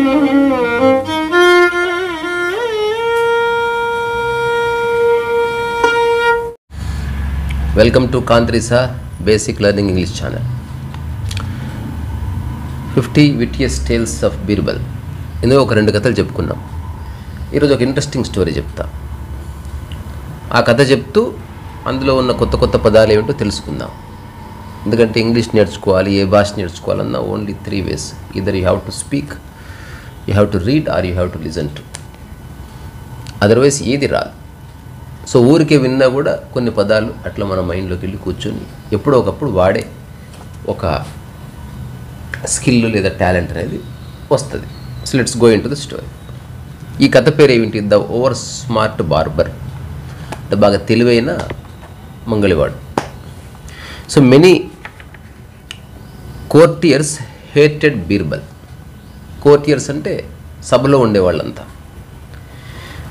Welcome to కాంత్రిసా basic learning English channel. 50 witty tales of Birbal. ఇందులో ఒక 2 కథలు చెప్పుకున్నాం. ఈరోజు ఒక ఇంట్రెస్టింగ్ స్టోరీ చెప్తా. ఆ కథ చెప్తూ అందులో ఉన్న కొత్త కొత్త పదాలు ఏమిటో తెలుసుకుందాం. ఎందుకంటే ఇంగ్లీష్ నేర్చుకోవాలి, ఏ భాష నేర్చుకోవాలన్నా only 3 ways. Either you have to speak, you have to read, or you have to listen to. Otherwise ఏది రాదు. సో ఊరికే విన్నా కూడా కొన్ని పదాలు అట్లా మన మైండ్లోకి వెళ్ళి కూర్చొని ఎప్పుడో ఒకప్పుడు వాడే ఒక స్కిల్ లేదా టాలెంట్ అనేది వస్తుంది. So let's go into the story. ఈ కథ పేరు ఏమిటి? The over smart barber. అంటే బాగా తెలివైన మంగళివాడు. So many courtiers hated Birbal. Courtiers అంటే సభలో ఉండేవాళ్ళంతా.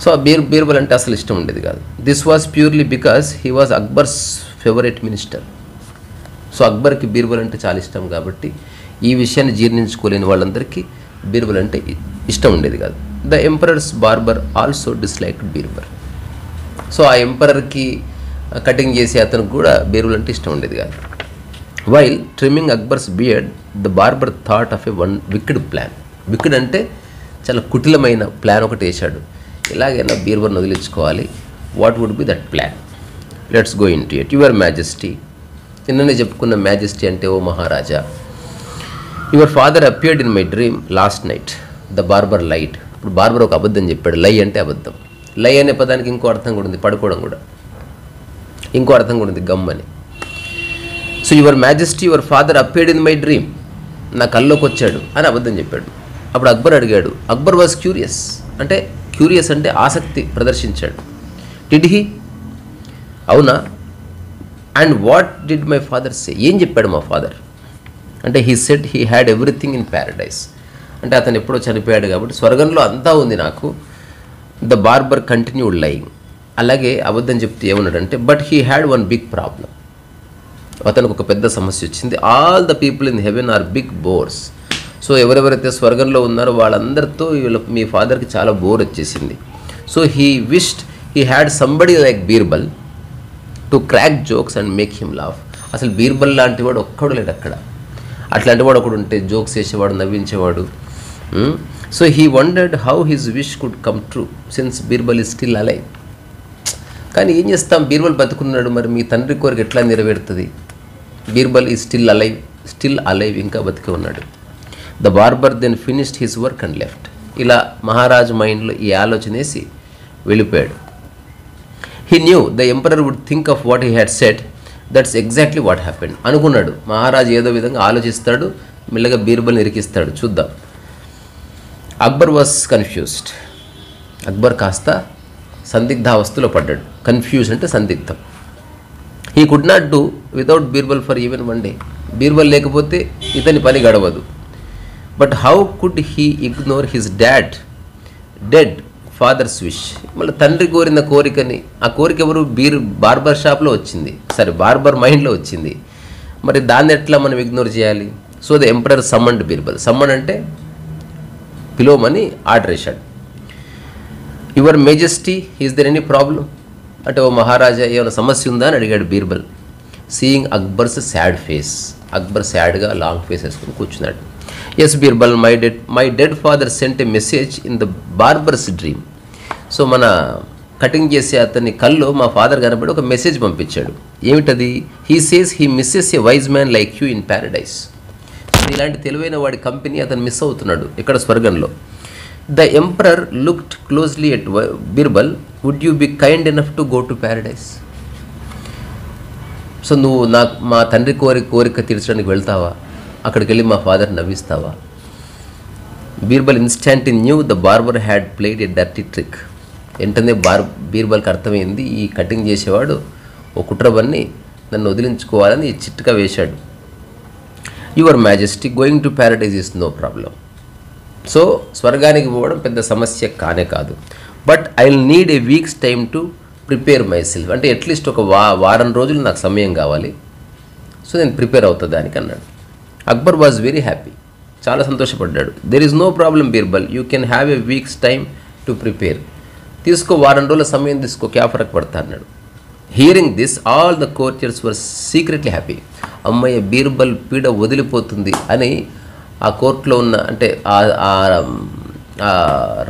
సో ఆ బీర్బల్ అంటే అసలు ఇష్టం ఉండేది కాదు. This was purely because he was Akbar's favourite minister. So అక్బర్కి బీర్బల్ అంటే చాలా ఇష్టం కాబట్టి ఈ విషయాన్ని జీర్ణించుకోలేని వాళ్ళందరికీ బీర్బల్ అంటే ఇష్టం ఉండేది కాదు. The emperors barber also disliked Birbal. So ఆ ఎంపరర్కి కటింగ్ చేసే అతనికి కూడా బీర్బల్ అంటే ఇష్టం ఉండేది కాదు. While trimming Akbar's beard, the barber thought of one wicked plan. Wicked అంటే చాలా కుటిలమైన ప్లాన్ ఒకటి వేశాడు. ఎలాగైనా బీర్బల్ని వదిలించుకోవాలి. What would be that plan? Let's go into it. Your majesty. నిన్ననే చెప్పుకున్న మ్యాజెస్టీ అంటే ఓ మహారాజా. Your father appeared in my dream last night. The barber lied. ఇప్పుడు బార్బర్ ఒక అబద్ధం చెప్పాడు. లై అంటే అబద్ధం. లై అనే పదానికి ఇంకో అర్థం కూడా ఉంది, పడుకోవడం కూడా. ఇంకో అర్థం కూడా ఉంది, గమ్ అని. So your majesty, your father appeared in my dream. నా కల్లోకి వచ్చాడు అని అబద్ధం చెప్పాడు. అప్పుడు అక్బర్ అడిగాడు. Akbar was curious. అంటే క్యూరియస్ అంటే ఆసక్తి ప్రదర్శించాడు. Did he? అవునా? And what did my father say? ఏం చెప్పాడు మా ఫాదర్? అంటే he said he had everything in paradise. అంటే అతను ఎప్పుడో చనిపోయాడు కాబట్టి స్వర్గంలో అంతా ఉంది నాకు. The barber continued lying. అలాగే అబద్ధం చెప్తే ఏమన్నాడంటే, but he had one big problem. అతనికి ఒక పెద్ద సమస్య వచ్చింది. All the people in heaven are big bores. So ఎవరెవరైతే స్వర్గంలో ఉన్నారో వాళ్ళందరితో మీ ఫాదర్కి చాలా బోర్ వచ్చేసింది. So he wished he had somebody like Birbal to crack jokes and make him laugh. అసలు బీర్బల్ లాంటి వాడు ఒక్కడు లేడు అక్కడ. అట్లాంటి వాడు ఒకడు ఉంటే జోక్స్ వేసేవాడు, నవ్వించేవాడు. So he wondered how his wish could come true since Birbal is still alive. కానీ ఏం చేస్తాం, బీర్బల్ బతుకున్నాడు, మరి మీ తండ్రి కోరిక ఎట్లా నెరవేరుతుంది? బీర్బల్ ఈజ్ స్టిల్ అలైవ్, ఇంకా బతికే ఉన్నాడు. The barber then finished his work and left. ఇలా మహారాజు మైండ్లో ఈ ఆలోచన వేసి వెళ్ళిపోయాడు. He knew the emperor would think of what he had said. That's exactly what happened. అనుకున్నాడు మహారాజు ఏదో విధంగా ఆలోచిస్తాడు, మెల్లగా బీర్బల్ని ఇరికిస్తాడు, చూద్దాం. Akbar was confused. అక్బర్ కాస్త సందిగ్ధావస్థలో పడ్డాడు. కన్ఫ్యూజ్ అంటే సందిగ్ధం. He could not do without Birbal for even one day. Birbal లేకపోతే ఇతని పని గడవదు. But how could he ignore his dead father's wish. మళ్ళీ తండ్రి కోరిన కోరికని, ఆ కోరిక ఎవరు? బార్బర్ షాప్లో వచ్చింది, బార్బర్ మైండ్లో వచ్చింది. మరి దాన్ని ఎట్లా మనం ఇగ్నోర్ చేయాలి? So the emperor summoned Birbal. Summon అంటే పిలవమని ఆర్డర్ వేశాడు. Your majesty, is there any problem? అంటే ఓ మహారాజా ఏమైనా సమస్య ఉందా అని అడిగాడు Birbal. Seeing Akbar's sad face. Akbar సాడ్గా లాంగ్ ఫేస్ వేసుకుని కూర్చున్నాడు. Yes Birbal, my dead father sent a message in the barber's dream. So మన కటింగ్ చేసే అతని కల్లో మా ఫాదర్ కనబడి ఒక మెసేజ్ పంపించాడు. ఏమిటది? He says he misses a wise man like you in paradise. ఇలాంటి తెలివైన వాడి కంపెనీ అతను మిస్ అవుతున్నాడు ఇక్కడ స్వర్గంలో. The emperor looked closely at Birbal. Would you be kind enough to go to paradise? So నువ్వు మా తండ్రి కోరిక తీర్చడానికి వెళ్తావా? అక్కడికి వెళ్ళి మా ఫాదర్ నవ్విస్తావా? Birbal instant knew the barber had played a dirty trick. వెంటనే బీర్బల్కి అర్థమైంది, ఈ కటింగ్ చేసేవాడు ఓ కుట్రబన్ని నన్ను వదిలించుకోవాలని చిట్టుగా వేశాడు. Your majesty, going to paradise is no problem. So స్వర్గానికి పోవడం పెద్ద సమస్య కానే కాదు. But I will need a week's time to prepare myself. అంటే అట్లీస్ట్ ఒక వారం రోజులు నాకు సమయం కావాలి. సో నేను ప్రిపేర్ అవుతా దానికి అన్నాడు. Akbar was very happy. చాలా సంతోషపడ్డాడు. There is no problem Birbal, you can have a weeks time to prepare. తీసుకో, వారం రోజుల సమయం తీసుకో, క్యా ఫరక్ పడతా అన్నాడు. Hearing this all the courtiers were secretly happy. అమ్మయ్య, బీర్బల్ పీడ వదిలిపోతుంది అని ఆ కోర్టులో ఉన్న, అంటే ఆ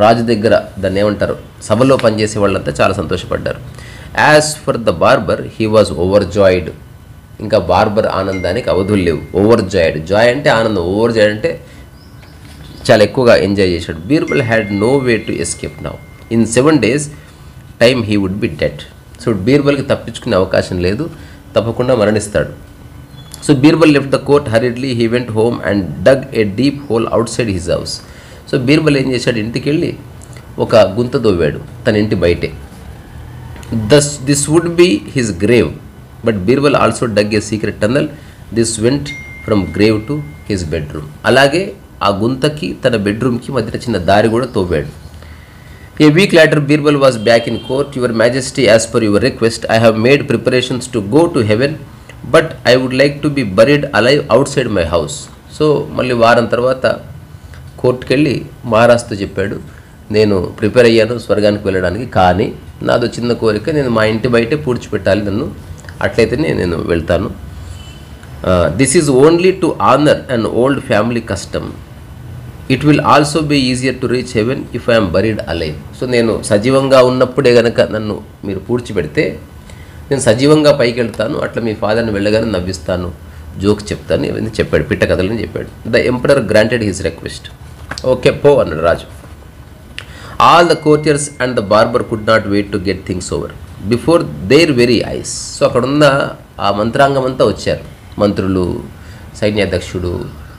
రాజు దగ్గర దాన్ని ఏమంటారు, సభలో పనిచేసే వాళ్ళంతా చాలా సంతోషపడ్డారు. As for the barber, he was overjoyed. ఇంకా బార్బర్ ఆనందానికి అవధులు లేవు. ఓవర్ జాయిడ్, జాయ్ అంటే ఆనందం, ఓవర్ జాయిడ్ అంటే చాలా ఎక్కువగా ఎంజాయ్ చేశాడు. Birbal had no way to escape now. In 7 days time he would be dead. So బీర్బల్కి తప్పించుకునే అవకాశం లేదు, తప్పకుండా మరణిస్తాడు. So Birbal left the court hurriedly. He went home and dug a deep hole outside his house. So Birbal ఏం చేశాడు, ఇంటికి వెళ్ళి ఒక గుంత దొవ్వాడు తన ఇంటి బయటే. This would be his grave, but Birbal also dug a secret tunnel. This went from grave to his bedroom. అలాగే ఆ గుంతకి తన బెడ్రూమ్కి మధ్యన చిన్న దారి కూడా తవ్వాడు. A week later, Birbal was back in court. Your Majesty, as per your request, I have made preparations to go to heaven, but I would like to be buried alive outside my house. So మళ్ళీ వారం తర్వాత కోర్టుకి వెళ్ళి మహారాజుతో చెప్పాడు, నేను prepare అయ్యాను స్వర్గానికి వెళ్ళడానికి, కానీ నాదో చిన్న కోరిక, నేను మా ఇంటి బయటే పూడ్చిపెట్టాలి నన్ను, అట్లయితేనే నేను వెళ్తాను. This is only to honour an old family custom. It will also be easier to reach heaven if I'm buried alive. So నేను సజీవంగా ఉన్నప్పుడే కనుక నన్ను మీరు పూడ్చిపెడితే నేను సజీవంగా పైకి వెళ్తాను, అట్లా మీ ఫాదర్ని వెళ్ళగానే నవ్విస్తాను, జోక్స్ చెప్తాను, ఇవన్నీ చెప్పాడు, పిట్ట కథలని చెప్పాడు. The emperor granted his request. Okay పో అన్నాడు రాజు. All the courtiers and the barber could not wait to get things over before their very eyes. So అక్కడున్న ఆ మంత్రాంగం అంతా వచ్చారు, మంత్రులు, సైన్యాధ్యక్షుడు,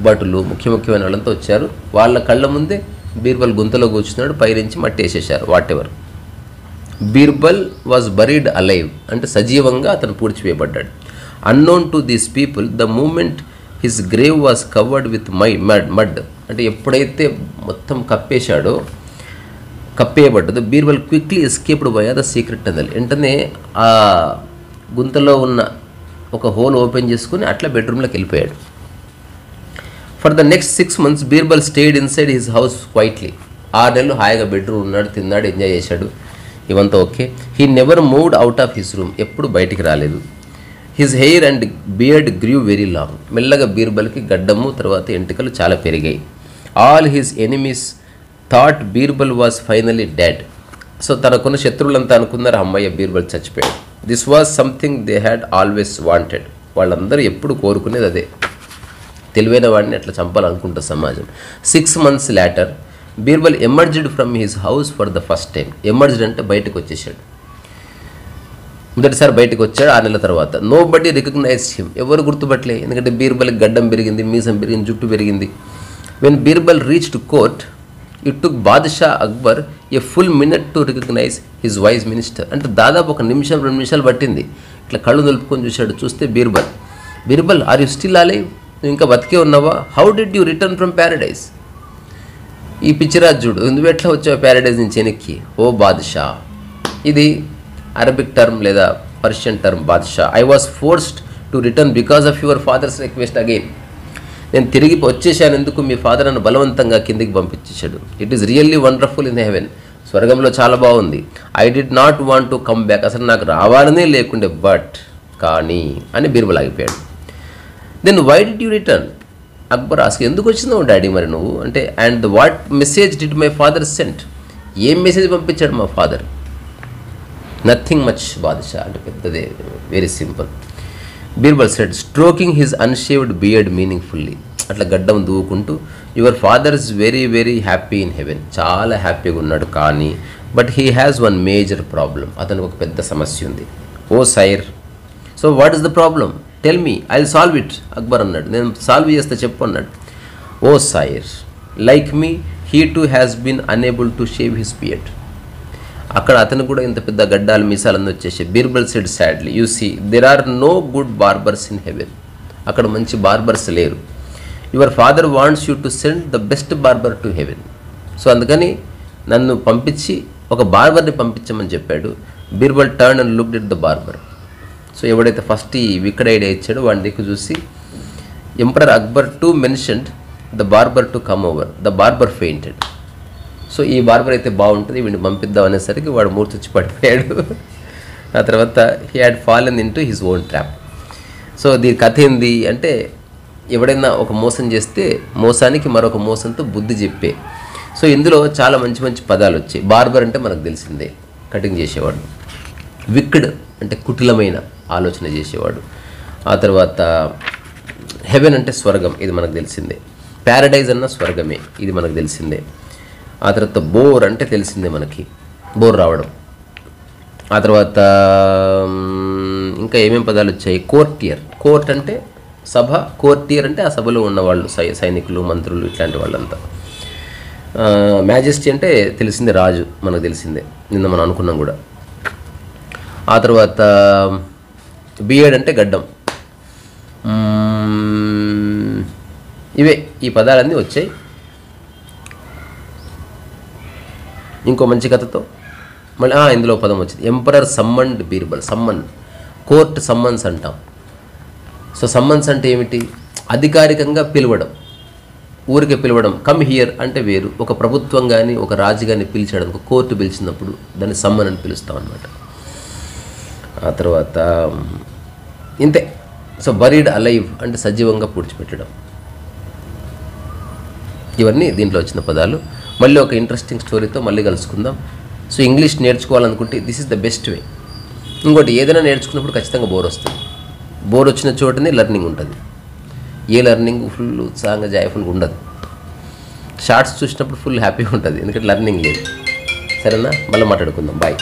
భటులు, ముఖ్యమైన వాళ్ళంతా వచ్చారు. వాళ్ళ కళ్ళ ముందే బీర్బల్ గుంతలో కూర్చున్నాడు, పైనుంచి మట్టి వేసేశారు. Whatever. Birbal was buried alive, అంటే సజీవంగా అతను పూడ్చివేయబడ్డాడు. Unknown to these people the moment his grave was covered with mud. అంటే ఎప్పుడైతే మొత్తం కప్పేయబడ్డదో Birbal quickly escaped by the secret tunnel. వెంటనే ఆ గుంతలో ఉన్న ఒక హోల్ ఓపెన్ చేసుకుని అట్లా బెడ్రూమ్లోకి వెళ్ళిపోయాడు. For the next 6 months Birbal stayed inside his house quietly. 6 నెలలు హాయిగా బెడ్రూమ్ ఉన్నాడు, తిన్నాడు, ఎంజాయ్ చేశాడు, ఇవంతా okay. He never moved out of his room. ఎప్పుడు బయటికి రాలేదు. His hair and beard grew very long. మెల్లగా బీర్బల్కి గడ్డము తర్వాత ఎంటికలు చాలా పెరిగాయి. All his enemies thought Birbal was finally dead. So తనకున్న శత్రువులంతా అనుకున్నారు, అమ్మయ్య బీర్బల్ చచ్చిపోయాడు. This was something they had always wanted. వాళ్ళందరూ ఎప్పుడు కోరుకునేది అదే, తెలివైన వాడిని అట్లా చంపాలనుకుంటారు సమాజం. 6 months later Birbal emerged from his house for the first time. Emerged అంటే బయటకు వచ్చేసాడు, మొదటిసారి బయటకు వచ్చాడు 6 నెలల తర్వాత. Nobody recognise him. ఎవరు గుర్తుపట్టలే, ఎందుకంటే బీర్బల్కి గడ్డం పెరిగింది, మీసం పెరిగింది, జుట్టు పెరిగింది. When Birbal reach to court it took Badshah Akbar a full minute to recognise his vice minister. అంటే దాదాపు 1 నిమిషం 2 నిమిషాలు పట్టింది. ఇట్లా కళ్ళు నిలుపుకొని చూశాడు. చూస్తే Birbal are you still alive? నువ్వు ఇంకా బతికే ఉన్నావా? How did you return from paradise? ఈ పిచ్చిరాజు చూడు, నువ్వు ఎట్లా వచ్చావు ప్యారడైజ్ నుంచి వెనక్కి? ఓ బాద్షా. ఇది అరబిక్ టర్మ్ లేదా Persian term Badshah. I was forced to return because of your father's request again. నేను తిరిగి వచ్చేసాను, ఎందుకు మీ ఫాదర్ నన్ను బలవంతంగా కిందికి పంపించేశాడు. It is really wonderful in heaven. స్వర్గంలో చాలా బాగుంది. I did not want to come back. అసలు నాకు రావాలనే లేకుండే, బట్ కానీ అని బీర్బల్ ఆగిపోయాడు. Then why did you return? Akbar ask, ఎందుకు వచ్చినావు డాడీ మరి నువ్వు అంటే. And what message did my father sent? ఏం మెసేజ్ పంపించాడు మా ఫాదర్? నథింగ్ మచ్ బాద్షా, అంటే పెద్దదే, very simple. Birbal said, stroking his unshaved beard meaningfully. అట్లా గడ్డం దూకుంటూ, your father is very very happy in heaven. చాలా హ్యాపీగా ఉన్నాడు, కానీ but he has one major problem. అతనికి ఒక పెద్ద సమస్య ఉంది. Oh sire, so what is the problem? Tell me, I will solve it. Akbar అన్నాడు, నేను సాల్వ్ చేస్తే చెప్పు అన్నాడు. Oh sire, like me he too has been unable to shave his beard. అక్కడ అతను కూడా ఇంత పెద్ద గడ్డాలు మీసాలన్నీ వచ్చేసాయి. Birbal said sadly, you see there are no good barbers in heaven. అక్కడ మంచి బార్బర్స్ లేరు. Your father wants you to send the best barber to heaven. So అందుకని నన్ను పంపించి ఒక బార్బర్ని పంపించమని చెప్పాడు. Birbal turn and looked at the barber. So ఎవడైతే ఫస్ట్ ఈ వికెడ్ ఐడియా ఇచ్చాడో వాడి దిక్కు చూసి, emperor Akbar too mentioned the barber to come over, the barber fainted. So ఈ బార్బర్ అయితే బాగుంటుంది, వీడిని పంపిద్దాం అనేసరికి వాడు మూర్చొచ్చి పడిపోయాడు. ఆ తర్వాత he had fallen in to his own trap. So దీని కథ ఏంది అంటే, ఎవడైనా ఒక మోసం చేస్తే మోసానికి మరొక మోసంతో బుద్ధి చెప్పే. సో ఇందులో చాలా మంచి మంచి పదాలు వచ్చాయి. బార్బర్ అంటే మనకు తెలిసిందే, కటింగ్ చేసేవాడు. విక్డ్ అంటే కుటిలమైన ఆలోచన చేసేవాడు. ఆ తర్వాత హెవెన్ అంటే స్వర్గం, ఇది మనకు తెలిసిందే. ప్యారడైజ్ అన్న స్వర్గమే, ఇది మనకు తెలిసిందే. ఆ తర్వాత బోర్ అంటే తెలిసిందే మనకి, బోర్ రావడం. ఆ తర్వాత ఇంకా ఏమేమి పదాలు వచ్చాయి? కోర్టియర్, కోర్ట్ అంటే సభ, కోర్టియర్ అంటే ఆ సభలో ఉన్నవాళ్ళు, సైనికులు, మంత్రులు, ఇట్లాంటి వాళ్ళంతా. మ్యాజెస్టీ అంటే తెలిసిందే, రాజు, మనకు తెలిసిందే, నిన్న మనం అనుకున్నాం కూడా. ఆ తర్వాత బియర్డ్ అంటే గడ్డం. ఇవే ఈ పదాలన్నీ వచ్చాయి. ఇంకో మంచి కథతో మళ్ళీ ఇందులో పదం వచ్చింది, emperor summoned Birbal. Summon, court summons అంటాం. సో సమ్మన్స్ అంటే ఏమిటి? అధికారికంగా పిలవడం, ఊరికే పిలవడం. కమ్ హియర్ అంటే వేరు, ఒక ప్రభుత్వం కానీ ఒక రాజు కానీ పిలిచాడు, ఒక కోర్టు పిలిచినప్పుడు దాన్ని సమ్మన్ అని పిలుస్తాం అన్నమాట. ఆ తర్వాత ఇంతే. సో బరీడ్ అలైవ్ అంటే సజీవంగా పూడ్చిపెట్టడం. ఇవన్నీ దీంట్లో వచ్చిన పదాలు. మళ్ళీ ఒక ఇంట్రెస్టింగ్ స్టోరీతో మళ్ళీ కలుసుకుందాం. సో ఇంగ్లీష్ నేర్చుకోవాలనుకుంటే this is the best way. ఇంకోటి, ఏదైనా నేర్చుకున్నప్పుడు ఖచ్చితంగా బోర్ వస్తుంది. బోర్ వచ్చిన చోటనే లెర్నింగ్ ఉంటుంది. ఏ లెర్నింగ్ ఫుల్ ఉత్సాహంగా జాయ్ఫుల్గా ఉండదు. షార్ట్స్ చూసినప్పుడు ఫుల్ హ్యాపీగా ఉంటుంది, ఎందుకంటే లెర్నింగ్ లేదు. సరేనా? మళ్ళీ మాట్లాడుకుందాం. బాయ్.